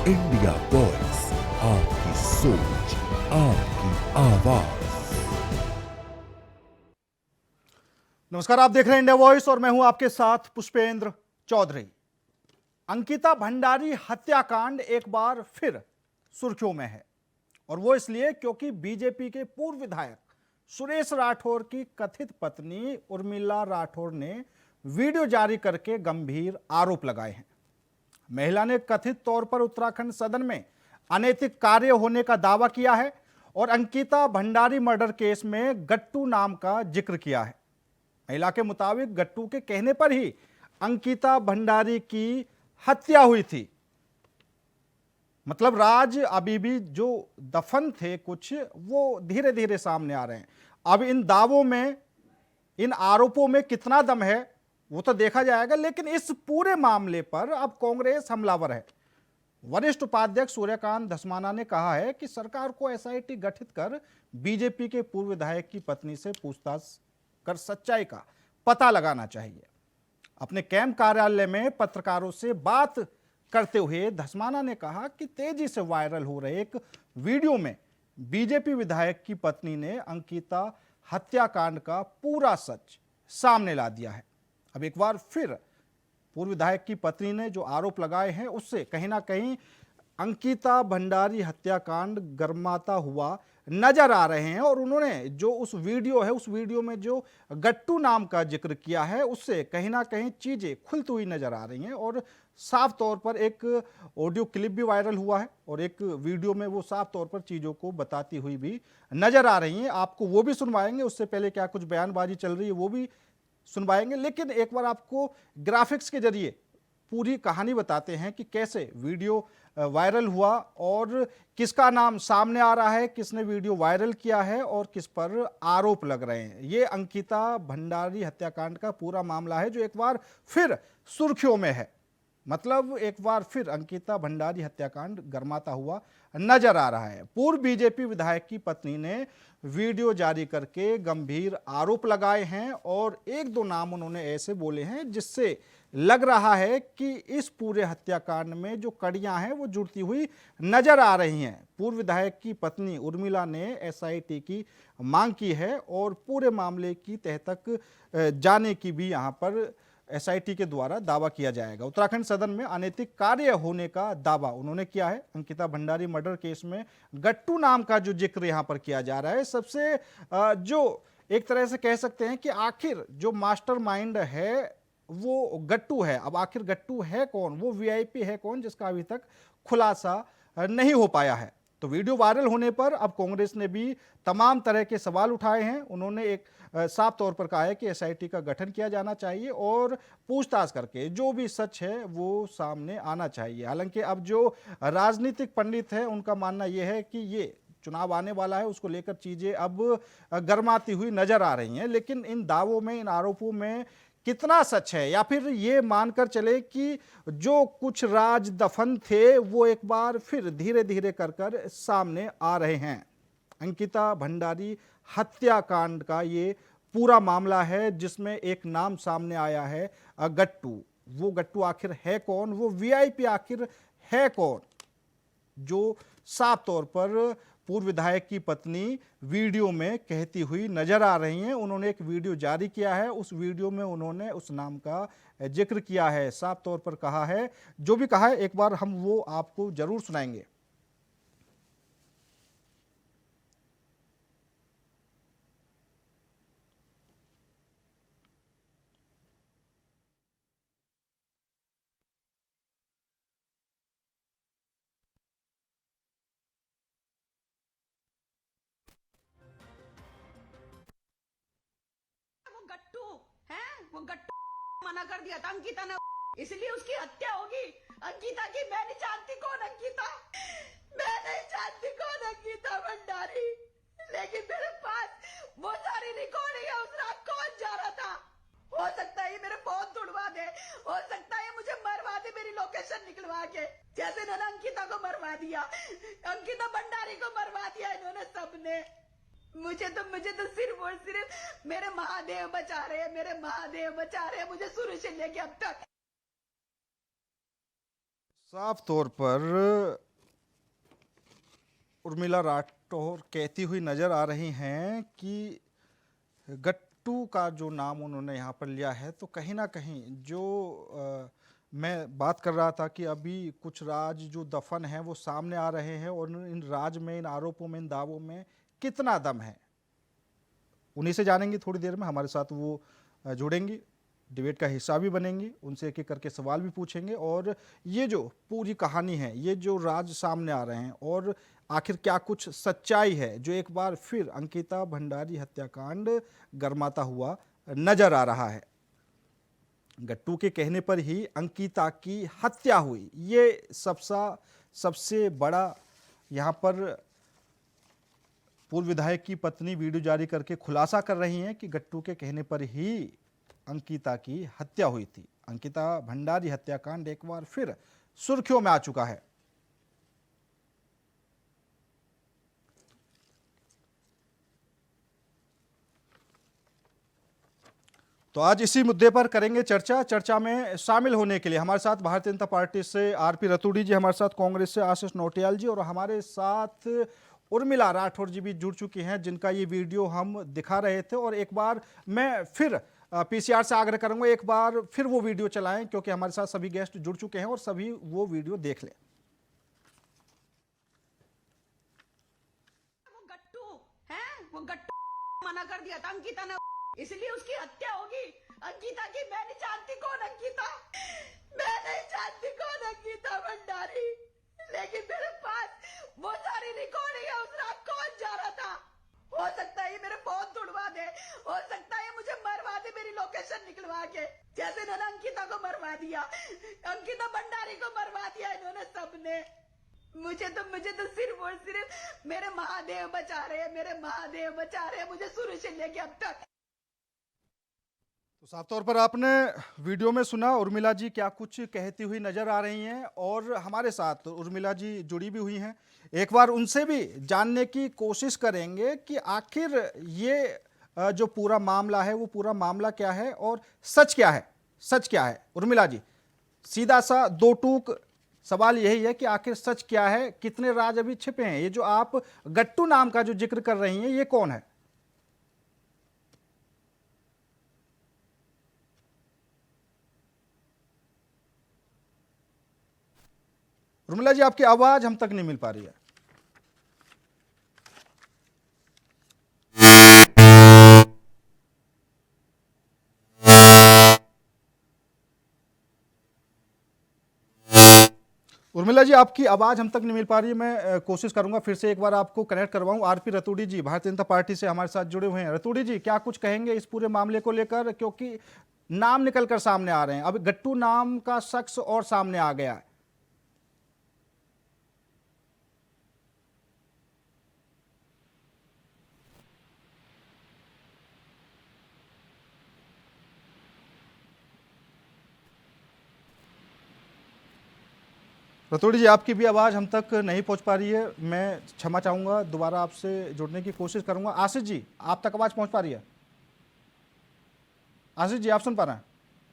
India voice, आपकी सोच, आपकी आवाज। नमस्कार, आप देख रहे हैं इंडिया वॉइस और मैं हूं आपके साथ पुष्पेंद्र चौधरी। अंकिता भंडारी हत्याकांड एक बार फिर सुर्खियों में है और वो इसलिए क्योंकि बीजेपी के पूर्व विधायक सुरेश राठौर की कथित पत्नी उर्मिला राठौर ने वीडियो जारी करके गंभीर आरोप लगाए हैं। महिला ने कथित तौर पर उत्तराखंड सदन में अनैतिक कार्य होने का दावा किया है और अंकिता भंडारी मर्डर केस में गट्टू नाम का जिक्र किया है। महिला के मुताबिक गट्टू के कहने पर ही अंकिता भंडारी की हत्या हुई थी। मतलब राज अभी भी जो दफन थे कुछ, वो धीरे धीरे सामने आ रहे हैं। अब इन दावों में, इन आरोपों में कितना दम है वो तो देखा जाएगा, लेकिन इस पूरे मामले पर अब कांग्रेस हमलावर है। वरिष्ठ उपाध्यक्ष सूर्यकांत धस्माना ने कहा है कि सरकार को एसआईटी गठित कर बीजेपी के पूर्व विधायक की पत्नी से पूछताछ कर सच्चाई का पता लगाना चाहिए। अपने कैंप कार्यालय में पत्रकारों से बात करते हुए धस्माना ने कहा कि तेजी से वायरल हो रहे एक वीडियो में बीजेपी विधायक की पत्नी ने अंकिता हत्याकांड का पूरा सच सामने ला दिया है। अब एक बार फिर पूर्व विधायक की पत्नी ने जो आरोप लगाए हैं उससे कहीं ना कहीं अंकिता भंडारी हत्याकांड गर्माता हुआ नजर आ रहे हैं और उन्होंने जो उस वीडियो है, उस वीडियो में जो गट्टू नाम का जिक्र किया है उससे कहीं ना कहीं चीजें खुलती हुई नजर आ रही हैं। और साफ तौर पर एक ऑडियो क्लिप भी वायरल हुआ है और एक वीडियो में वो साफ तौर पर चीजों को बताती हुई भी नजर आ रही हैं। आपको वो भी सुनवाएंगे, उससे पहले क्या कुछ बयानबाजी चल रही है वो भी सुनवाएंगे, लेकिन एक बार आपको ग्राफिक्स के जरिए पूरी कहानी बताते हैं कि कैसे वीडियो वायरल हुआ और किसका नाम सामने आ रहा है, किसने वीडियो वायरल किया है और किस पर आरोप लग रहे हैं। ये अंकिता भंडारी हत्याकांड का पूरा मामला है जो एक बार फिर सुर्खियों में है। मतलब एक बार फिर अंकिता भंडारी हत्याकांड गर्माता हुआ नजर आ रहा है। पूर्व बीजेपी विधायक की पत्नी ने वीडियो जारी करके गंभीर आरोप लगाए हैं और एक दो नाम उन्होंने ऐसे बोले हैं जिससे लग रहा है कि इस पूरे हत्याकांड में जो कड़ियां हैं वो जुड़ती हुई नजर आ रही हैं। पूर्व विधायक की पत्नी उर्मिला ने एसआईटी की मांग की है और पूरे मामले की तह तक जाने की भी यहां पर एसआईटी के द्वारा दावा किया जाएगा। उत्तराखंड सदन में अनैतिक कार्य होने का दावा उन्होंने किया है। अंकिता भंडारी मर्डर केस में गट्टू नाम का जो जिक्र यहां पर किया जा रहा है, सबसे जो एक तरह से कह सकते हैं कि आखिर जो मास्टरमाइंड है वो गट्टू है। अब आखिर गट्टू है कौन, वो वीआईपी है कौन, जिसका अभी तक खुलासा नहीं हो पाया है। तो वीडियो वायरल होने पर अब कांग्रेस ने भी तमाम तरह के सवाल उठाए हैं। उन्होंने एक साफ तौर पर कहा है कि एसआईटी का गठन किया जाना चाहिए और पूछताछ करके जो भी सच है वो सामने आना चाहिए। हालांकि अब जो राजनीतिक पंडित हैं उनका मानना यह है कि ये चुनाव आने वाला है, उसको लेकर चीजें अब गर्माती हुई नजर आ रही हैं। लेकिन इन दावों में, इन आरोपों में कितना सच है, या फिर ये मानकर चले कि जो कुछ राज दफन थे वो एक बार फिर धीरे धीरे कर सामने आ रहे हैं। अंकिता भंडारी हत्याकांड का ये पूरा मामला है जिसमें एक नाम सामने आया है, गट्टू। वो गट्टू आखिर है कौन, वो वीआईपी आखिर है कौन, जो साफ तौर पर पूर्व विधायक की पत्नी वीडियो में कहती हुई नजर आ रही हैं। उन्होंने एक वीडियो जारी किया है, उस वीडियो में उन्होंने उस नाम का जिक्र किया है, साफ तौर पर कहा है। जो भी कहा है एक बार हम वो आपको जरूर सुनाएंगे। वो गट्टू मना कर दिया था अंकिता ने, इसलिए उसकी हत्या होगी। अंकिता की मैं नहीं जानती कौन अंकिता, मैं नहीं जानती कौन अंकिता भंडारी, लेकिन मेरे पास वो सारी रिकॉर्डिंग है उस रात कौन जा रहा था। हो सकता है ये मेरे फोन तोड़वा दे, हो सकता है ये मुझे मरवा दे मेरी लोकेशन निकलवा के, जैसे इन्होंने अंकिता को मरवा दिया, अंकिता भंडारी को मरवा दिया इन्होंने सबने। मुझे तो सिर्फ और सिर्फ मेरे महादेव बचा रहे हैं, मेरे महादेव बचा रहे हैं मुझे शुरू से लेके अब तक। साफ तौर पर उर्मिला राठौर कहती हुई नजर आ रही हैं कि गट्टू का जो नाम उन्होंने यहाँ पर लिया है, तो कहीं ना कहीं जो मैं बात कर रहा था कि अभी कुछ राज जो दफन है वो सामने आ रहे हैं और इन राज में, इन आरोपों में, इन दावों में कितना दम है, उन्हीं से जानेंगे थोड़ी देर में। हमारे साथ वो जुड़ेंगी, डिबेट का हिस्सा भी बनेंगी, उनसे एक एक करके सवाल भी पूछेंगे और ये जो पूरी कहानी है, ये जो राज सामने आ रहे हैं और आखिर क्या कुछ सच्चाई है, जो एक बार फिर अंकिता भंडारी हत्याकांड गरमाता हुआ नजर आ रहा है। गट्टू के कहने पर ही अंकिता की हत्या हुई, ये सबसे बड़ा यहाँ पर पूर्व विधायक की पत्नी वीडियो जारी करके खुलासा कर रही हैं कि गट्टू के कहने पर ही अंकिता की हत्या हुई थी। अंकिता भंडारी हत्याकांड एक बार फिर सुर्खियों में आ चुका है। तो आज इसी मुद्दे पर करेंगे चर्चा। चर्चा में शामिल होने के लिए हमारे साथ भारतीय जनता पार्टी से आरपी रतूड़ी जी, हमारे साथ कांग्रेस से आशीष नौटियाल जी और हमारे साथ उर्मिला राठौर जी भी जुड़ चुकी हैं, जिनका ये वीडियो हम दिखा रहे थे। और एक बार मैं फिर पीसीआर से आग्रह करूंगा, एक बार फिर वो वीडियो चलाएं, क्योंकि हमारे साथ सभी गेस्ट जुड़ चुके हैं और सभी वो वीडियो देख लें। वो गट्टू मना कर दिया था अंकिता ने, इसलिए उसकी हत्या होगी। अंकिता की मैं नहीं जानती कौन अंकिता, मैं नहीं जानती कौन अंकिता भंडारी, लेकिन मेरे पास वो सारी रिकॉर्डिंग है उस रात कौन जा रहा था। हो सकता है ये मेरे फोन तोड़वा दे, हो सकता है ये मुझे मरवा दे मेरी लोकेशन निकलवा के, जैसे इन्होंने अंकिता को मरवा दिया, अंकिता भंडारी को मरवा दिया इन्होंने सबने। मुझे तो सिर्फ और सिर्फ मेरे महादेव बचा रहे हैं, मेरे महादेव बचा रहे हैं मुझे शुरू से लेके अब तक। तो साफ तौर पर आपने वीडियो में सुना उर्मिला जी क्या कुछ कहती हुई नजर आ रही हैं और हमारे साथ उर्मिला जी जुड़ी भी हुई हैं। एक बार उनसे भी जानने की कोशिश करेंगे कि आखिर ये जो पूरा मामला है वो पूरा मामला क्या है और सच क्या है, सच क्या है। उर्मिला जी, सीधा सा दो टूक सवाल यही है कि आखिर सच क्या है, कितने राज अभी छिपे हैं। ये जो आप गट्टू नाम का जो जिक्र कर रही हैं, ये कौन है? उर्मिला जी, आपकी आवाज हम तक नहीं मिल पा रही है। उर्मिला जी, आपकी आवाज हम तक नहीं मिल पा रही है। मैं कोशिश करूंगा फिर से एक बार आपको कनेक्ट करवाऊं। आरपी रतूड़ी जी भारतीय जनता पार्टी से हमारे साथ जुड़े हुए हैं। रतूड़ी जी, क्या कुछ कहेंगे इस पूरे मामले को लेकर, क्योंकि नाम निकल कर सामने आ रहे हैं, अब गट्टू नाम का शख्स और सामने आ गया है। रतूड़ी जी, आपकी भी आवाज़ हम तक नहीं पहुंच पा रही है, मैं क्षमा चाहूँगा, दोबारा आपसे जुड़ने की कोशिश करूंगा। आशीष जी, आप तक आवाज़ पहुंच पा रही है? आशीष जी, आप सुन पा रहे हैं?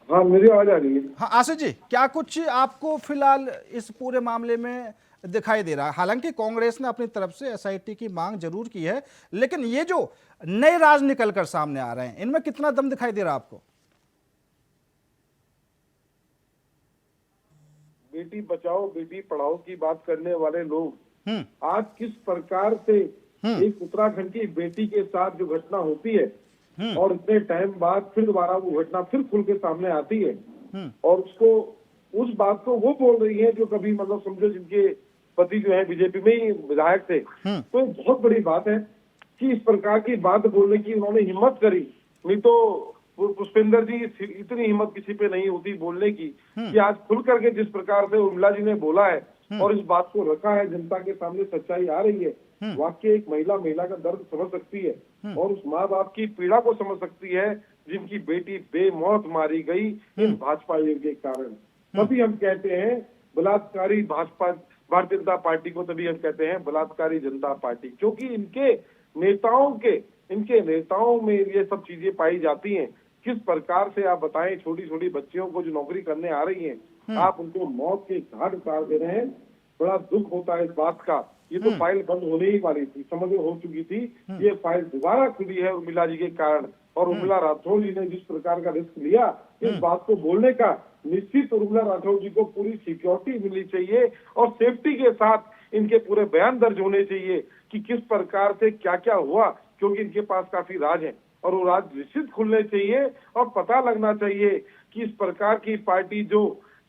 हाँ, मेरी आवाज़ आ रही है। हाँ आशीष जी, क्या कुछ आपको फिलहाल इस पूरे मामले में दिखाई दे रहा है? हालांकि कांग्रेस ने अपनी तरफ से एसआईटी की मांग जरूर की है, लेकिन ये जो नए राज निकल कर सामने आ रहे हैं, इनमें कितना दम दिखाई दे रहा है आपको? बेटी बचाओ बेटी पढ़ाओ की बात करने वाले लोग आज किस प्रकार से एक उत्तराखंड की बेटी के साथ जो घटना होती है और इतने टाइम बाद फिर दोबारा वो घटना फिर खुल के सामने आती है और उसको उस बात को वो बोल रही है जो कभी मतलब समझो जिनके पति जो है बीजेपी में ही विधायक थे। तो बहुत बड़ी बात है कि इस प्रकार की बात बोलने की उन्होंने हिम्मत करी, नहीं तो पुष्पेंद्र जी इतनी हिम्मत किसी पे नहीं होती बोलने की कि आज खुल करके जिस प्रकार से उर्मिला जी ने बोला है और इस बात को रखा है, जनता के सामने सच्चाई आ रही है। वाकई एक महिला का दर्द समझ सकती है और उस माँ बाप की पीड़ा को समझ सकती है जिनकी बेटी बेमौत मारी गई इन भाजपा के कारण। तभी हम कहते हैं बलात्कारी भाजपा, भारतीय जनता पार्टी को तभी हम कहते हैं बलात्कारी जनता पार्टी, क्योंकि इनके नेताओं में ये सब चीजें पाई जाती हैं किस प्रकार से आप बताएं, छोटी छोटी बच्चियों को जो नौकरी करने आ रही हैं, आप उनको मौत के घाट उतार दे रहे हैं। बड़ा दुख होता है इस बात का। ये तो फाइल बंद होने ही वाली थी, समझ हो चुकी थी। ये फाइल दोबारा खुली है उर्मिला जी के कारण, और उर्मिला राठौर जी ने जिस प्रकार का रिस्क लिया इस बात को बोलने का, निश्चित उर्मिला राठौर जी को पूरी सिक्योरिटी मिलनी चाहिए और सेफ्टी के साथ इनके पूरे बयान दर्ज होने चाहिए कि किस प्रकार से क्या क्या हुआ, क्योंकि इनके पास काफी राज है और वो राज निश्चित खुलने चाहिए और पता लगना चाहिए कि इस प्रकार की पार्टी जो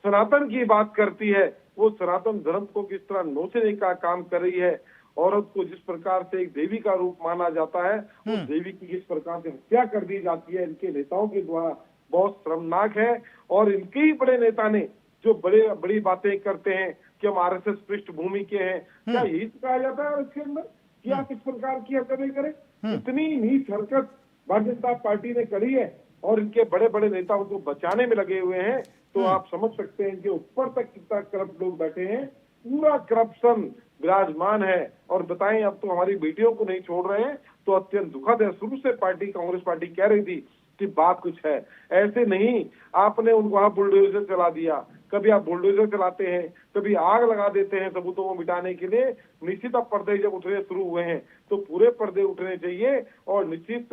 सनातन की बात करती है वो सनातन धर्म को किस तरह नोचने का काम कर रही है। औरत को जिस प्रकार से एक देवी का रूप माना जाता है, उस देवी की किस प्रकार से हत्या कर दी जाती है इनके नेताओं के द्वारा, बहुत शर्मनाक है। और इनके ही बड़े नेता ने जो बड़ी बातें करते हैं कि हम आरएसएस पृष्ठभूमि के हैं, क्या यही कहा जाता है इसके अंदर कि आप इस प्रकार की हरकतें करें? इतनी नीच हरकत भारतीय जनता पार्टी ने करी है और इनके बड़े बड़े नेताओं को बचाने में लगे हुए हैं, तो आप समझ सकते हैं इनके ऊपर तक कितना करप्ट लोग बैठे हैं। पूरा करप्शन विराजमान है। और बताएं, अब तो हमारी बेटियों को नहीं छोड़ रहे हैं, तो अत्यंत दुखद है। शुरू से कांग्रेस पार्टी कह रही थी कि बात कुछ है, ऐसे नहीं। आपने उनको वहां बुलडोजर चला दिया, कभी आप बुलडोजर चलाते हैं, कभी आग लगा देते हैं सबूतों को मिटाने के लिए। निश्चित अब पर्दे जब उठने शुरू हुए हैं तो पूरे पर्दे उठने चाहिए और निश्चित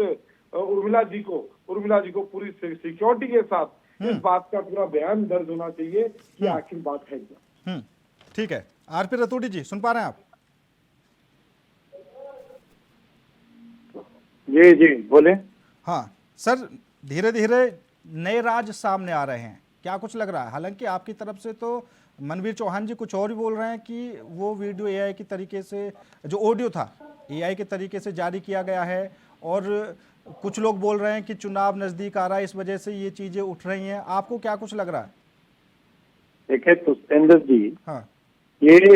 उर्मिला जी को पूरी सिक्योरिटी के साथ इस बात का पूरा बयान दर्ज होना चाहिए कि आखिर बात है क्या। ठीक है, आरपी रतूड़ी जी सुन पा रहे हैं आप? जी जी बोले। हाँ सर, धीरे धीरे नए राज सामने आ रहे हैं, क्या कुछ लग रहा है? हालांकि आपकी तरफ से तो मनवीर चौहान जी कुछ और भी बोल रहे हैं कि वो वीडियो एआई के तरीके से, जो ऑडियो था एआई के तरीके से जारी किया गया है, और कुछ लोग बोल रहे हैं कि चुनाव नजदीक आ रहा है, इस वजह से ये चीजें उठ रही हैं। आपको क्या कुछ लग रहा है? देखिए पुष्पेंद्र जी, हाँ ये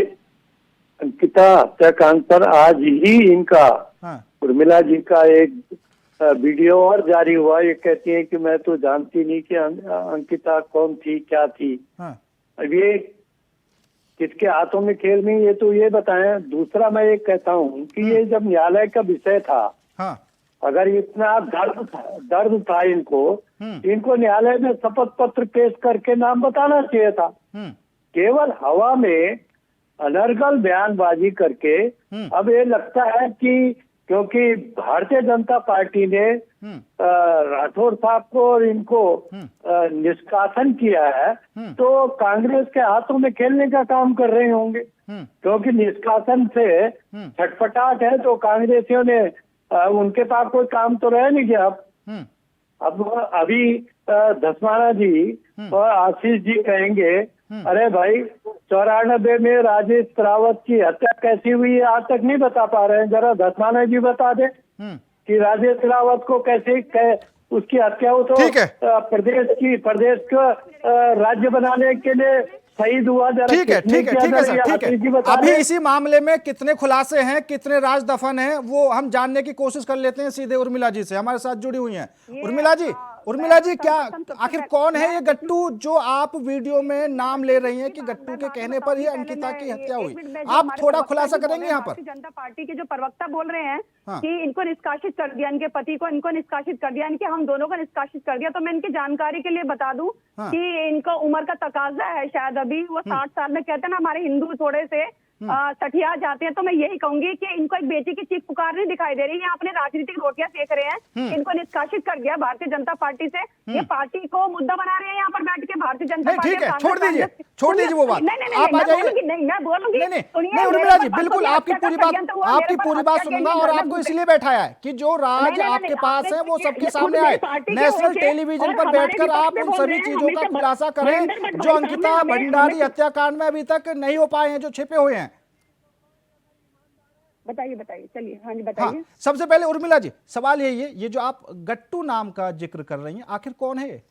अंकिता हत्याकांड पर आज ही इनका उर्मिला जी का एक वीडियो और जारी हुआ। ये कहती है कि मैं तो जानती नहीं कि अंकिता कौन थी, क्या थी। अब ये किसके हाथों में खेल में, ये तो ये बताएं। दूसरा मैं ये कहता हूँ कि ये जब न्यायालय का विषय था, अगर इतना दर्द था इनको न्यायालय में शपथ पत्र पेश करके नाम बताना चाहिए था। केवल हवा में अनर्गल बयानबाजी करके अब ये लगता है कि क्योंकि भारतीय जनता पार्टी ने राठौर साहब को और इनको निष्कासन किया है, तो कांग्रेस के हाथों में खेलने का काम कर रहे होंगे। क्योंकि निष्कासन से छटपटाहट है, तो कांग्रेसियों ने उनके पास कोई काम तो रह नहीं गया। अब अभी धस्माना जी और आशीष जी कहेंगे, अरे भाई 94 में राजेश रावत की हत्या कैसी हुई है आज तक नहीं बता पा रहे हैं। जरा धस्माना जी बता दे कि राजेश रावत को कैसे उसकी हत्या हो, तो प्रदेश को राज्य बनाने के लिए शहीद हुआ। ठीक है सर, ठीक है। अभी इसी मामले में कितने खुलासे हैं, कितने राज दफन हैं, वो हम जानने की कोशिश कर लेते हैं सीधे उर्मिला जी से, हमारे साथ जुड़ी हुई हैं। उर्मिला जी क्या आखिर कौन है ये गट्टू जो आप वीडियो में नाम ले रही हैं कि गट्टू के कहने पर ही अंकिता की हत्या हुई? आप थोड़ा खुलासा करेंगे यहाँ पर? जनता पार्टी के जो प्रवक्ता बोल रहे हैं कि इनको निष्कासित कर दिया, इनके पति को इनको निष्कासित कर दिया, इनके हम दोनों को निष्कासित कर दिया, तो मैं इनकी जानकारी के लिए बता दूं कि इनको उम्र का तकाजा है शायद, अभी वो 60 साल में। कहते हैं ना हमारे हिंदू थोड़े से सठिया जाते हैं, तो मैं यही कहूंगी कि इनको एक बेटी की चीख पुकार नहीं दिखाई दे रही है। अपने राजनीतिक रोटियां सेक रहे हैं। इनको निष्कासित कर दिया भारतीय जनता पार्टी से, ये पार्टी को मुद्दा बना रहे हैं यहाँ पर बैठ के भारतीय जनता पार्टी। ठीक है, छोड़ दीजिए वो बात, आप आ जाइए। मैं बोलूंगी नहीं उर्मिला जी, बिल्कुल आपकी पूरी बात सुनूंगा, और आपको इसलिए बैठाया है कि जो राज आपके पास है वो सबके सामने आए। नेशनल टेलीविजन पर बैठकर आप उन सभी चीजों का खुलासा करें जो अंकिता भंडारी हत्याकांड में अभी तक नहीं हो पाए हैं, जो छिपे हुए हैं। बताइए चलिए। हाँ जी बताइए। हाँ, सबसे पहले उर्मिला जी सवाल यही है, ये जो आप गट्टू नाम का जिक्र कर रही हैं, आखिर कौन है ये?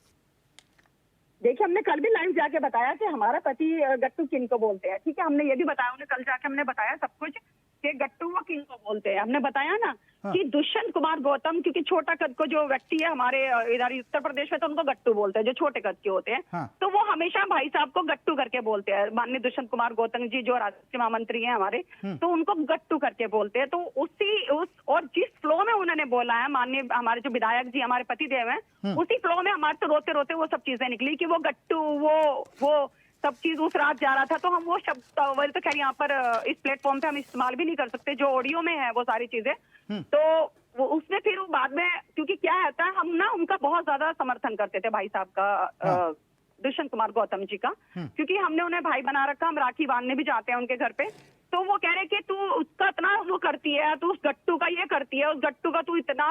देखिए, हमने कल भी लाइव जाके बताया कि हमारा पति गट्टू किनको बोलते हैं। ठीक है, हमने ये भी बताया, उन्हें कल जाके हमने बताया सब कुछ कि गट्टू वो किनको बोलते हैं। हमने बताया ना कि दुष्यंत कुमार गौतम, क्योंकि छोटा कद को जो व्यक्ति है हमारे इधर उत्तर प्रदेश में, तो उनको गट्टू बोलते हैं जो छोटे कद के होते हैं। तो वो हमेशा भाई साहब को गट्टू करके बोलते हैं। माननीय दुष्यंत कुमार गौतम जी जो राष्ट्रीय महामंत्री हैं हमारे, तो उनको गट्टू करके बोलते हैं। तो और जिस फ्लो में उन्होंने बोला है, माननीय हमारे जो विधायक जी हमारे पतिदेव हैं, उसी फ्लो में हमारे तो रोते रोते वो सब चीजें निकली कि वो गट्टू वो सब चीज उस रात जा रहा था। तो हम वो शब्द वही तो खैर यहाँ पर इस प्लेटफॉर्म पे हम इस्तेमाल भी नहीं कर सकते, जो ऑडियो में है वो सारी चीजें। तो वो उसमें फिर वो बाद में, क्योंकि क्या होता है, हम ना उनका बहुत ज्यादा समर्थन करते थे भाई साहब का, दुष्यंत कुमार गौतम जी का, क्योंकि हमने उन्हें भाई बना रखा, हम राखी बांधने भी जाते हैं उनके घर पे। तो वो कह रहे कि तू उसका इतना वो करती है, तू उस गट्टू का ये करती है, उस गट्टू का तू इतना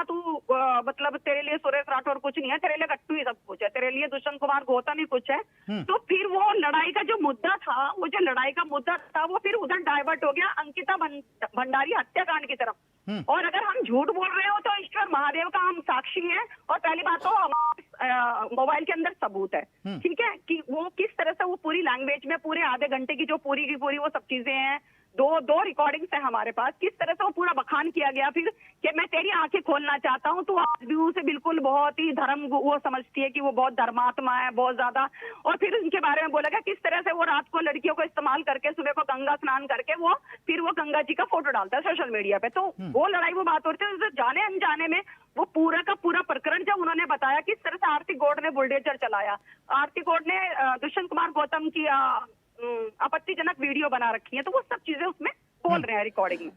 मतलब तेरे लिए सुरेश राठौर कुछ नहीं है, तेरे लिए गट्टू ही सब कुछ है, तेरे लिए दुष्यंत कुमार गौतम ही कुछ है। तो फिर वो लड़ाई का जो मुद्दा था, वो जो लड़ाई का मुद्दा था, वो फिर उधर डाइवर्ट हो गया अंकिता भंडारी हत्याकांड की तरफ। और अगर हम झूठ बोल रहे हो तो ईश्वर महादेव का हम साक्षी हैं, और पहली बात तो हमारे मोबाइल के अंदर सबूत है, ठीक है, कि वो किस तरह से वो पूरी लैंग्वेज में पूरे आधे घंटे की जो पूरी की पूरी वो सब चीजें हैं, दो रिकॉर्डिंग्स है हमारे पास, किस तरह से वो पूरा बखान किया गया फिर कि मैं तेरी आंखें खोलना चाहता हूँ, तो आज भी उसे बिल्कुल बहुत ही धर्म वो समझती है कि वो बहुत धर्मात्मा है, बहुत ज्यादा। और फिर उनके बारे में बोला गया किस तरह से वो रात को लड़कियों को इस्तेमाल करके सुबह को गंगा स्नान करके वो फिर वो गंगा जी का फोटो डालता है सोशल मीडिया पे। तो वो लड़ाई वो बात हो रही थी, जाने अनजाने में वो पूरा का पूरा प्रकरण जब उन्होंने बताया किस तरह से आरती गौड़ ने बुलडोजर चलाया, आरती गौड़ ने दुष्यंत कुमार गौतम की आपत्तिजनक वीडियो बना रखी है, तो वो सब चीजें उसमें बोल रहे हैं रिकॉर्डिंग में।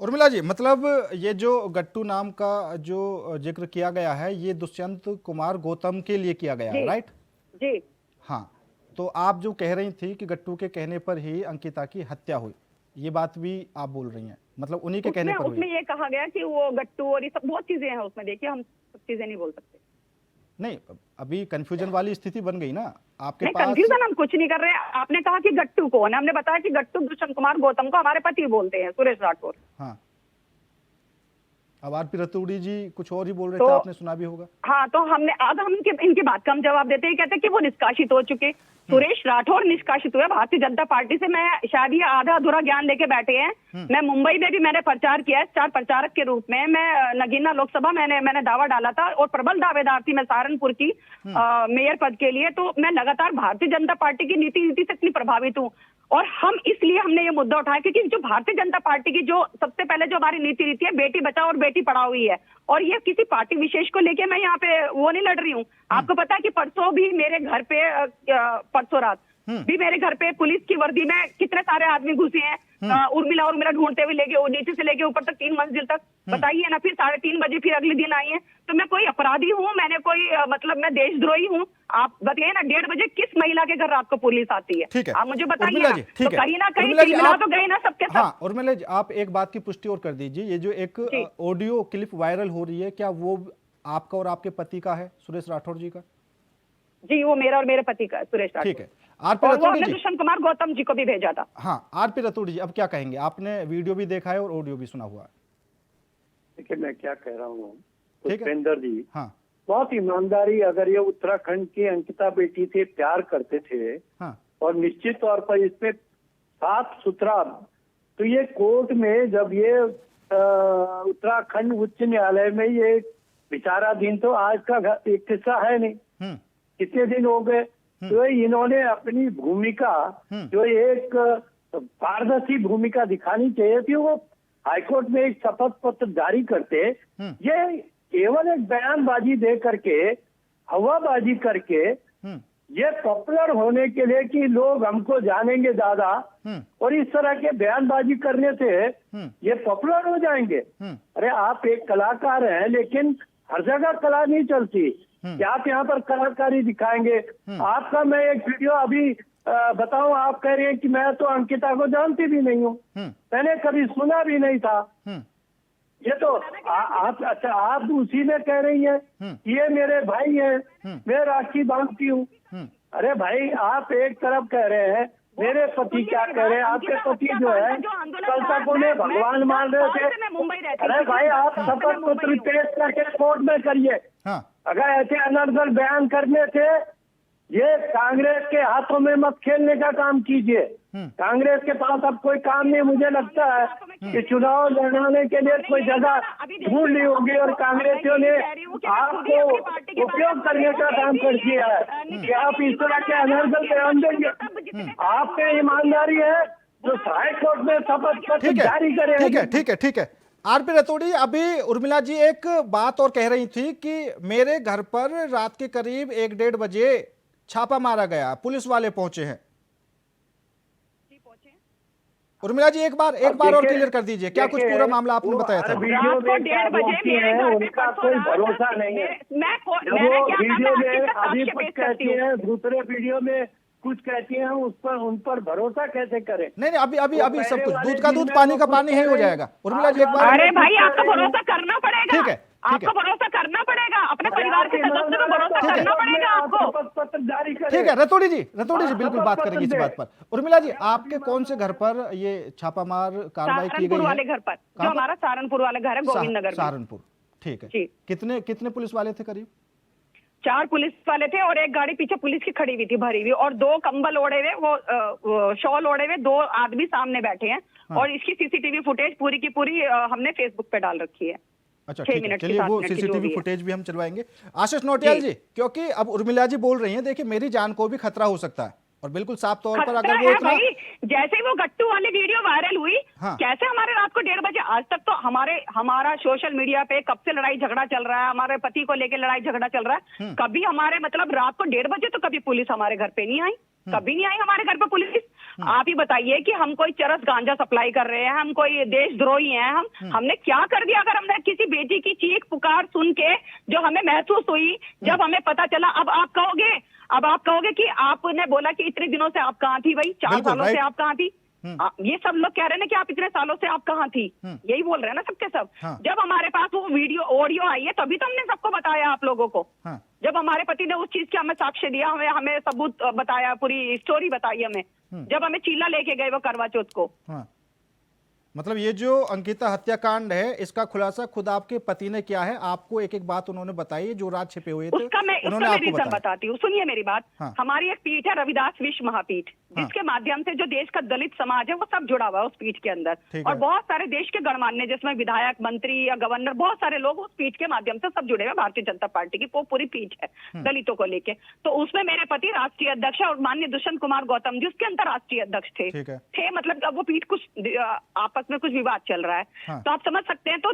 उर्मिला जी, मतलब ये जो गट्टू नाम का जो जिक्र किया गया है, ये दुष्यंत कुमार गौतम के लिए किया गया है, राइट? जी हाँ, तो आप जो कह रही थी कि गट्टू के कहने पर ही अंकिता की हत्या हुई, ये बात भी आप बोल रही हैं, मतलब उन्हीं के कहने पर हुई? उसमें ये कहा गया कि वो गट्टू और ये सब बहुत चीजें हैं उसमें, देखिए हम सब चीजें नहीं बोल सकते। नहीं, अभी कंफ्यूजन वाली स्थिति बन गई ना आपके पास। कंफ्यूजन हम कुछ नहीं कर रहे हैं। आपने कहा कि गट्टू कौन है, हमने बताया कि गट्टू दुष्यंत कुमार गौतम को हमारे पति बोलते हैं, सुरेश राठौर। हाँ, अब आरपी रतूड़ी जी कुछ और ही बोल रहे थे, आपने सुना भी होगा। हाँ, तो हमने अब हम इनकी बात का हम जवाब देते हैं, कहते हैं कि वो निष्कासित हो चुके, सुरेश राठौर निष्कासित हुए भारतीय जनता पार्टी से। मैं शायद ये आधा अधूरा ज्ञान लेके बैठे हैं। मैं मुंबई में भी मैंने प्रचार किया है, स्टार प्रचारक के रूप में। मैं नगीना लोकसभा मैंने दावा डाला था और प्रबल दावेदार थी मैं सहारनपुर की मेयर पद के लिए। तो मैं लगातार भारतीय जनता पार्टी की नीति से इतनी प्रभावित हूँ, और हम इसलिए हमने ये मुद्दा उठाया क्योंकि जो भारतीय जनता पार्टी की जो सबसे पहले जो हमारी नीति रीति है, बेटी बचाओ और बेटी पढ़ाओ ही है। और ये किसी पार्टी विशेष को लेके मैं यहाँ पे वो नहीं लड़ रही हूँ। आपको पता है कि परसों भी मेरे घर पे परसों रात भी मेरे घर पे पुलिस की वर्दी में कितने सारे आदमी घुसे हैं, उर्मिला ढूंढते हुए लेके नीचे से लेके ऊपर तक 3 मंजिल तक, बताइए ना। फिर 3:30 बजे फिर अगले दिन आई है। तो मैं कोई अपराधी हूँ? मैंने कोई मतलब मैं देशद्रोही हूँ? आप बताइए ना, 1:30 बजे किस महिला के घर रात को पुलिस आती है? ठीक है, आप मुझे बताइए ना। तो कहीं ना कहीं तो गए ना सबके सब। हाँ, उर्मिला जी, आप एक बात की पुष्टि और कर दीजिए, ये जो एक ऑडियो क्लिप वायरल हो रही है, क्या वो आपका और आपके पति का है, सुरेश राठौर जी का? जी, वो मेरा और मेरे पति का है, सुरेश राठौर। ठीक है, आरपी रतूड़ी जी, दुष्यंत कुमार गौतम जी को भी भेजा था। हाँ, आरपी रतूड़ी जी, अब क्या कहेंगे? आपने वीडियो भी देखा है और ऑडियो भी सुना हुआ है। देखिए, मैं क्या कह रहा हूँ पुष्पेंद्र जी, हाँ, बहुत ईमानदारी, अगर ये उत्तराखंड की अंकिता बेटी से प्यार करते थे, हाँ, और निश्चित तौर पर इसमें साफ सुथरा, तो ये कोर्ट में जब ये उत्तराखंड उच्च न्यायालय में ये विचाराधीन, तो आज का एक किस्सा है नहीं, कितने दिन हो गए, तो इन्होंने अपनी भूमिका जो एक पारदर्शी भूमिका दिखानी चाहिए थी, वो हाईकोर्ट में एक शपथ पत्र जारी करते, ये केवल एक बयानबाजी दे करके, हवाबाजी करके, ये पॉपुलर होने के लिए कि लोग हमको जानेंगे ज्यादा, और इस तरह के बयानबाजी करने से ये पॉपुलर हो जाएंगे। अरे आप एक कलाकार हैं, लेकिन हर जगह कला नहीं चलती कि आप यहाँ पर कलाकारी दिखाएंगे। आपका मैं एक वीडियो अभी बताऊं, आप कह रहे हैं कि मैं तो अंकिता को जानती भी नहीं हूँ, मैंने कभी सुना भी नहीं था। ये तो आप अच्छा, आप उसी में कह रही हैं ये मेरे भाई हैं, मैं राखी बांधती हूँ। अरे भाई, आप एक तरफ कह रहे हैं, मेरे पति क्या कह रहे हैं, आपके पति जो है कल तक उन्हें भगवान मान रहे थे। अरे भाई, आप शपथ पत्र पेश करके कोर्ट में करिए। अगर ऐसे अनर्गल बयान करने थे ये कांग्रेस के हाथों में मत खेलने का काम कीजिए। कांग्रेस के पास अब कोई काम नहीं। मुझे लगता है कि चुनाव लड़ाने के लिए कोई जगह ढूंढ ली होगी और कांग्रेसियों ने आपको उपयोग करने का काम कर दिया है कि आप इस तरह के अनर्गल बयान देंगे। आप पे ईमानदारी है जो हाई कोर्ट में शपथ पत्र जारी करे। ठीक है आरपी रतोड़ी, अभी उर्मिला जी एक बात और कह रही थी कि मेरे घर पर रात के करीब 1-1:30 बजे छापा मारा गया, पुलिस वाले पहुंचे हैं। उर्मिला जी एक बार और क्लियर कर दीजिए, क्या कुछ पूरा मामला आपने बताया था? वीडियो में 1:30 बजे उनका कोई भरोसा नहीं है। वीडियो में अभी कुछ कहती है, दूसरे वीडियो में कुछ कहती हैं, उन पर भरोसा कैसे करें? नहीं अभी सब कुछ दूध का दूध पानी का पानी ही हो जाएगा। उर्मिला जी एक बार। अरे भाई आपको भरोसा करना पड़ेगा। ठीक है आपको भरोसा करना पड़ेगा, अपने परिवार के सदस्य को भरोसा करना पड़ेगा आपको। पत्र जारी करें। ठीक है रतोड़ी जी बिल्कुल बात करेंगे इस बात पर। उर्मिला जी, आपके कौन से घर पर ये छापामार कार्रवाई की गई है? वाले घर पर, जो हमारा सहारनपुर वाले घर है, गोविंद नगर। सहारनपुर, ठीक है। कितने पुलिस वाले थे? करीब 4 पुलिस वाले थे और एक गाड़ी पीछे पुलिस की खड़ी हुई थी भरी हुई, और 2 कंबल ओढ़े हुए, वो शॉल ओढ़े हुए 2 आदमी सामने बैठे हैं। और इसकी सीसीटीवी फुटेज पूरी की पूरी हमने फेसबुक पे डाल रखी है। अच्छा ठीक है, चलिए वो सीसीटीवी फुटेज भी हम चलवाएंगे। आशीष नौटियाल जी, क्योंकि अब उर्मिला जी बोल रही हैं, देखिए मेरी जान को भी खतरा हो सकता है, और बिल्कुल साफ तौर पर अगर वो इतना जैसे ही वो गट्टू वाली वीडियो वायरल हुई, कैसे हमारे रात को 1:30 बजे, आज तक तो हमारा सोशल मीडिया पे कब से लड़ाई झगड़ा चल रहा है, हमारे पति को लेकर लड़ाई झगड़ा चल रहा है। कभी हमारे मतलब रात को 1:30 बजे तो कभी पुलिस हमारे घर पे नहीं आई, कभी नहीं आई हमारे घर पे पुलिस। आप ही बताइए कि हम कोई चरस गांजा सप्लाई कर रहे हैं, हम कोई देशद्रोही हैं, हमने क्या कर दिया? अगर हमने किसी बेटी की चीख पुकार सुन के जो हमें महसूस हुई, जब हमें पता चला, अब आप कहोगे कि आपने बोला कि इतने दिनों से आप कहाँ थी भाई, 4 सालों से आप कहाँ थी? ये सब लोग कह रहे हैं कि आप इतने सालों से आप कहाँ थी, यही बोल रहे हैं ना सबके सब। जब हमारे पास वो वीडियो ऑडियो आई है तभी तो हमने सबको बताया आप लोगों को। जब हमारे पति ने उस चीज के हमें साक्ष्य दिया, हमें सबूत बताया, पूरी स्टोरी बताई हमें, जब हमें चीला लेके गए वो करवा चौथ को। मतलब ये जो अंकिता हत्याकांड है, इसका खुलासा खुद आपके पति ने किया है, आपको एक एक बात उन्होंने बताई जो रात छिपे हुए थे, उसका मैं रीजन बताती हूँ, सुनिए मेरी बात। हमारी एक पीठ है रविदास विश्व महापीठ, जिसके माध्यम से जो देश का दलित समाज है वो सब जुड़ा हुआ है उस पीठ के अंदर, और बहुत सारे देश के गणमान्य जिसमें विधायक, मंत्री या गवर्नर, बहुत सारे लोग उस पीठ के माध्यम से सब जुड़े हुए। भारतीय जनता पार्टी की वो पूरी पीठ है दलितों को लेके। तो उसमें मेरे पति राष्ट्रीय अध्यक्ष और माननीय दुष्यंत कुमार गौतम जी उसके अंतर्राष्ट्रीय अध्यक्ष थे। मतलब अब वो पीठ कुछ आपस में कुछ विवाद चल रहा है, तो आप समझ सकते हैं। तो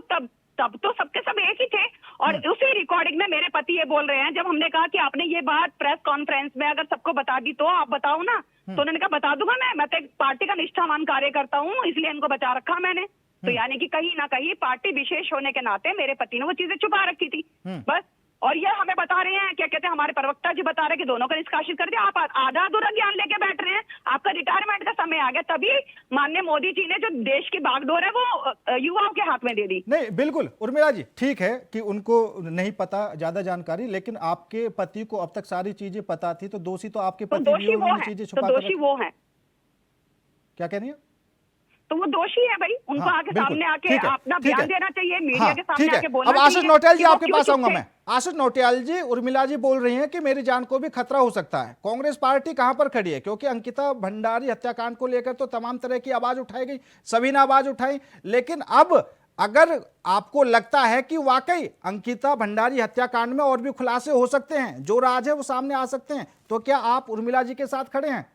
तब तो सबके सब एक ही थे। और उसी रिकॉर्डिंग में मेरे पति ये बोल रहे हैं, जब हमने कहा कि आपने ये बात प्रेस कॉन्फ्रेंस में अगर सबको बता दी तो आप बताओ ना, तो उन्होंने कहा बता दूंगा मैं तो एक पार्टी का निष्ठावान कार्यकर्ता हूँ, इसलिए इनको बचा रखा मैंने। तो यानी कि कहीं ना कहीं पार्टी विशेष होने के नाते मेरे पति ने वो चीजें छुपा रखी थी बस। और ये हमें बता रहे हैं, क्या कहते हैं, हमारे प्रवक्ता जी बता रहे हैं कि दोनों का निष्कासित कर दिया। आप आधा अधूरा ज्ञान लेके बैठ रहे हैं, आपका रिटायरमेंट का समय आ गया, तभी माननीय मोदी जी ने जो देश की बागडोर है वो युवाओं के हाथ में दे दी। नहीं बिल्कुल उर्मिला जी, ठीक है कि उनको नहीं पता ज्यादा जानकारी, लेकिन आपके पति को अब तक सारी चीजें पता थी, तो दोषी तो आपके पति चीजें छुपा, दोषी वो है। क्या कह रही है? तो वो दोषी है भाई, उनको आके सामने आके अपना बयान देना चाहिए, मीडिया के सामने आके बोलना चाहिए। अब आशीष नौटियाल जी आपके पास आऊंगा मैं। आशीष नौटियाल जी, उर्मिला जी बोल रही हैं कि मेरी जान को भी खतरा हो सकता है, कांग्रेस पार्टी कहां पर खड़ी है? क्योंकि अंकिता भंडारी हत्याकांड को लेकर तो तमाम तरह की आवाज उठाई गई, सभी ने आवाज उठाई, लेकिन अब अगर आपको लगता है कि वाकई अंकिता भंडारी हत्याकांड में और भी खुलासे हो सकते हैं, जो राज है वो सामने आ सकते हैं, तो क्या आप उर्मिला जी के साथ खड़े हैं?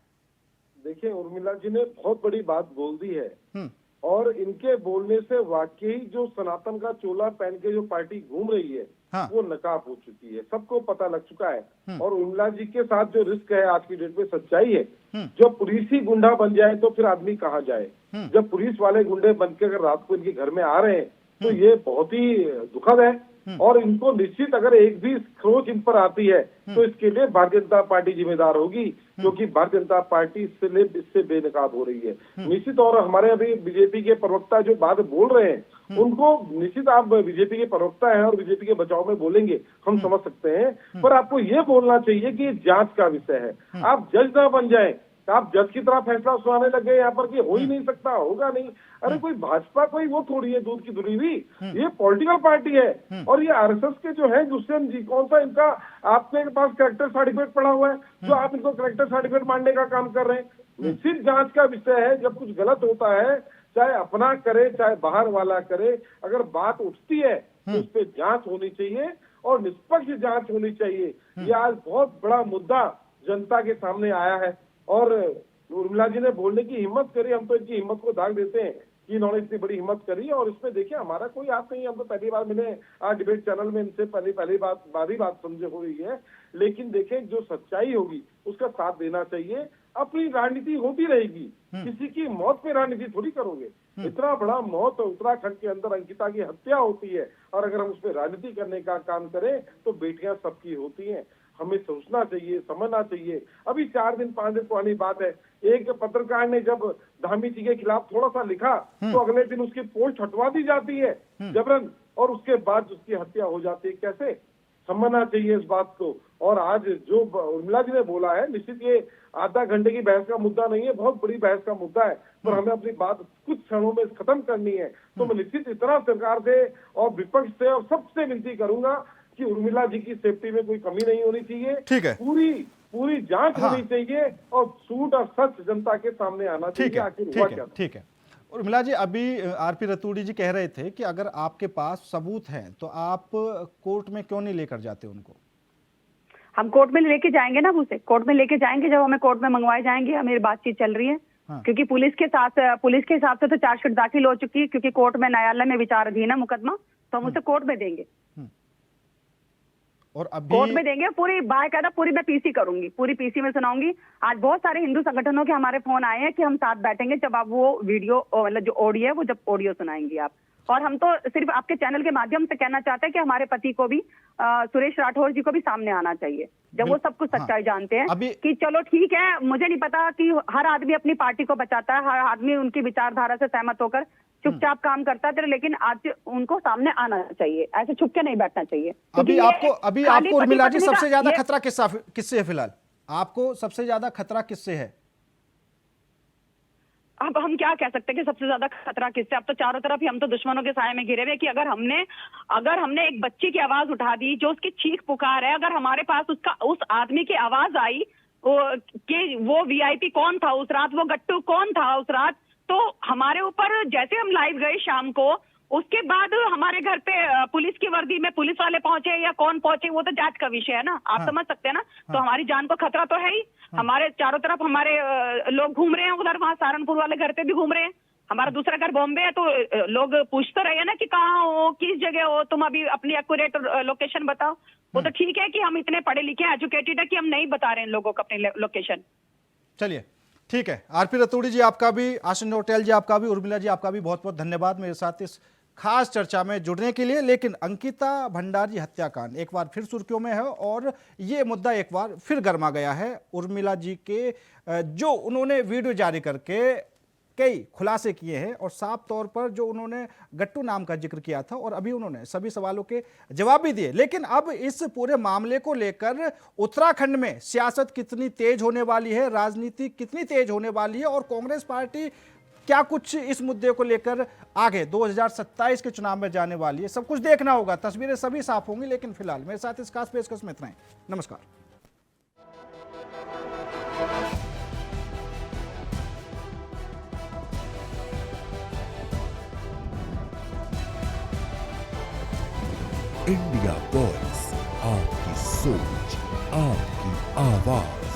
देखिए, उर्मिला जी ने बहुत बड़ी बात बोल दी है, और इनके बोलने से वाकई जो सनातन का चोला पहन के जो पार्टी घूम रही है वो नकाब हो चुकी है, सबको पता लग चुका है। और उर्मिला जी के साथ जो रिस्क है आज की डेट में, सच्चाई है, जब पुलिस ही गुंडा बन जाए तो फिर आदमी कहाँ जाए? जब पुलिस वाले गुंडे बन के अगर रात को इनके घर में आ रहे हैं तो ये बहुत ही दुखद है। और इनको निश्चित अगर एक भी खरोच इन पर आती है तो इसके लिए भारतीय जनता पार्टी जिम्मेदार होगी, क्योंकि भारतीय जनता पार्टी इससे बेनकाब हो रही है निश्चित। और हमारे अभी बीजेपी के प्रवक्ता जो बात बोल रहे हैं, उनको निश्चित, आप बीजेपी के प्रवक्ता हैं और बीजेपी के बचाव में बोलेंगे, हम समझ सकते हैं, पर आपको ये बोलना चाहिए कि जांच का विषय है, आप जज ना बन जाए आप जज की तरह फैसला सुनाने लगे यहाँ पर कि हो ही नहीं सकता, होगा नहीं। अरे कोई भाजपा कोई वो थोड़ी है दूध की धुली हुई, ये पॉलिटिकल पार्टी है। और ये आरएसएस के जो है दुष्यंत जी, कौन सा इनका आपके पास कैरेक्टर सर्टिफिकेट पड़ा हुआ है जो आप इनको कैरेक्टर सर्टिफिकेट मांगने का काम कर रहे हैं? निश्चित जांच का विषय है। जब कुछ गलत होता है, चाहे अपना करे चाहे बाहर वाला करे, अगर बात उठती है तो उस पर जांच होनी चाहिए और निष्पक्ष जांच होनी चाहिए। ये आज बहुत बड़ा मुद्दा जनता के सामने आया है और उर्मिला जी ने बोलने की हिम्मत करी। हम तो इनकी हिम्मत को दाग देते हैं कि इन्होंने इतनी बड़ी हिम्मत करी। और इसमें देखिए हमारा कोई हाथ नहीं, हम तो पहली बार मिले आज डिबेट चैनल में, इनसे पहली बात समझे हो रही है। लेकिन देखें जो सच्चाई होगी उसका साथ देना चाहिए। अपनी राजनीति होती रहेगी, किसी की मौत पे राजनीति थोड़ी करोगे। इतना बड़ा मौत उत्तराखंड के अंदर अंकिता की हत्या होती है और अगर हम उस पर राजनीति करने का काम करें तो बेटियां सबकी होती हैं। हमें सोचना चाहिए, समझना चाहिए। अभी 4 दिन 5 दिन पुरानी बात है, एक पत्रकार ने जब धामी जी के खिलाफ थोड़ा सा लिखा तो अगले दिन उसकी पोस्ट हटवा दी जाती है जबरन, और उसके बाद उसकी हत्या हो जाती है। कैसे समझना चाहिए इस बात को। और आज जो उर्मिला जी ने बोला है, निश्चित ये आधा घंटे की बहस का मुद्दा नहीं है, बहुत बड़ी बहस का मुद्दा है, पर हमें अपनी बात कुछ क्षणों में खत्म करनी है। तो मैं निश्चित इतना सरकार से और विपक्ष से और सबसे विनती करूंगा कि उर्मिला जी की सेफ्टी में कोई कमी नहीं होनी चाहिए। ठीक है, पूरी जांच होनी चाहिए और झूठ और सच जनता के सामने आना चाहिए। आखिर हुआ क्या? ठीक है उर्मिला जी, अभी आरपी रतूड़ी जी कह रहे थे कि अगर आपके पास सबूत हैं तो आप कोर्ट में क्यों नहीं लेकर जाते उनको? हम कोर्ट में लेके जाएंगे ना, उसे कोर्ट में लेके जाएंगे जब हमें कोर्ट में मंगवाए जाएंगे। हमारी बातचीत चल रही है। क्योंकि पुलिस के हिसाब से तो चार्जशीट दाखिल हो चुकी है, क्योंकि कोर्ट में न्यायालय में विचाराधीन है मुकदमा, तो हम उसे कोर्ट में देंगे। और अभी कोर्ट में देंगे। पूरी बाकायदा पूरी मैं पीसी करूंगी, पूरी पीसी में सुनाऊंगी। आज बहुत सारे हिंदू संगठनों के हमारे फोन आए हैं कि हम साथ बैठेंगे जब आप वो वीडियो मतलब जो ऑडियो है वो जब ऑडियो सुनाएंगी आप। और हम तो सिर्फ आपके चैनल के माध्यम से कहना चाहते हैं कि हमारे पति को भी सुरेश राठौर जी को भी सामने आना चाहिए जब वो सब कुछ सच्चाई जानते हैं कि चलो ठीक है, मुझे नहीं पता कि हर आदमी अपनी पार्टी को बचाता है, हर आदमी उनकी विचारधारा से सहमत होकर चुपचाप काम करता है, लेकिन आज उनको सामने आना चाहिए, ऐसे छुप के नहीं बैठना चाहिए। अभी आपको उर्मिला जी सबसे ज्यादा खतरा किससे है फिलहाल? आपको सबसे ज्यादा खतरा किससे है? अब हम क्या कह सकते हैं कि सबसे ज्यादा खतरा किससे? अब तो चारों तरफ ही हम तो दुश्मनों के साए में घिरे हुए कि अगर हमने एक बच्ची की आवाज उठा दी जो उसकी चीख पुकार है, अगर हमारे पास उस आदमी की आवाज आई कि वो वीआईपी कौन था उस रात, वो गट्टू कौन था उस रात, तो हमारे ऊपर जैसे हम लाइव गए शाम को, उसके बाद हमारे घर पे पुलिस की वर्दी में पुलिस वाले पहुंचे या कौन पहुंचे वो तो जांच का विषय है ना, आप समझ सकते हैं ना। तो हमारी जान को खतरा तो है ही। हमारे चारों तरफ हमारे लोग घूम रहे हैं, उधर वहां सहारनपुर वाले घर पे भी घूम रहे हैं। हमारा दूसरा घर बॉम्बे है, तो लोग पूछते रहे ना कि कहाँ हो, किस जगह हो, तुम अभी अपनी एक्यूरेट लोकेशन बताओ। वो तो ठीक है कि हम इतने पढ़े लिखे एजुकेटेड है कि हम नहीं बता रहे हैं लोगों को अपनी लोकेशन। चलिए ठीक है, आरपी रतूड़ी जी आपका भी, आशीष होटल जी आपका भी, उर्मिला जी आपका भी बहुत बहुत धन्यवाद मेरे साथ इस खास चर्चा में जुड़ने के लिए। लेकिन अंकिता भंडारी हत्याकांड एक बार फिर सुर्खियों में है और ये मुद्दा एक बार फिर गर्मा गया है। उर्मिला जी के जो उन्होंने वीडियो जारी करके कई खुलासे किए हैं और साफ तौर पर जो उन्होंने गट्टू नाम का जिक्र किया था और अभी उन्होंने सभी सवालों के जवाब भी दिए। लेकिन अब इस पूरे मामले को लेकर उत्तराखंड में सियासत कितनी तेज होने वाली है, राजनीति कितनी तेज होने वाली है और कांग्रेस पार्टी क्या कुछ इस मुद्दे को लेकर आगे 2027 के चुनाव में जाने वाली है, सब कुछ देखना होगा। तस्वीरें सभी साफ होंगी, लेकिन फिलहाल मेरे साथ इस खास पेशकश में इतना ही। नमस्कार। इंडिया वॉइस, आपकी सोच, आपकी आवाज।